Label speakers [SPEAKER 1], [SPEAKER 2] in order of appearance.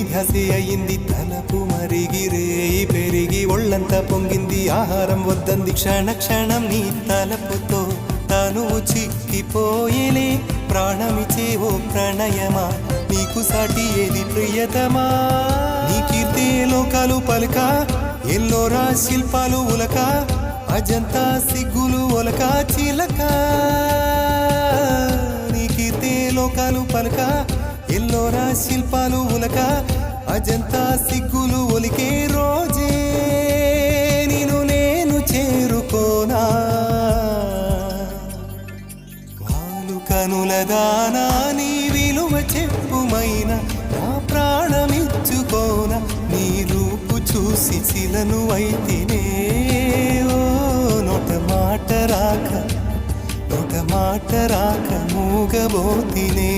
[SPEAKER 1] ధ్యాసే అయింది తలపు మరిగిరేయి పెరిగి ఒళ్ళంత పొంగింది ఆహారం వద్దంది క్షణ క్షణం నీ తలపుతో తను చిక్కిపోయేలే ప్రాణమిచే ఓ ప్రణయమా నీకు సాటి ఏది ప్రియతమా నీ కీర్తే లోకాలు పలుక ఎల్లోరా శిల్పాలు ఉలక అజంతా సిగ్గులు ఒలక చిలక నీ కీర్తే లోకాలు పలుక ఎల్లోరా శిల్పాలు ఉలక అజంతా సిగ్గులు ఒలికే రోజే నిన్ను నేను చేరుకోనా వాలు కనుల దానా నీ విలువ చెప్పుమైన నా ప్రాణమిచ్చుకోన నీ రూపు చూసి శిలను అయితేనే ఓ నోట మాట రాక మూగబోతినే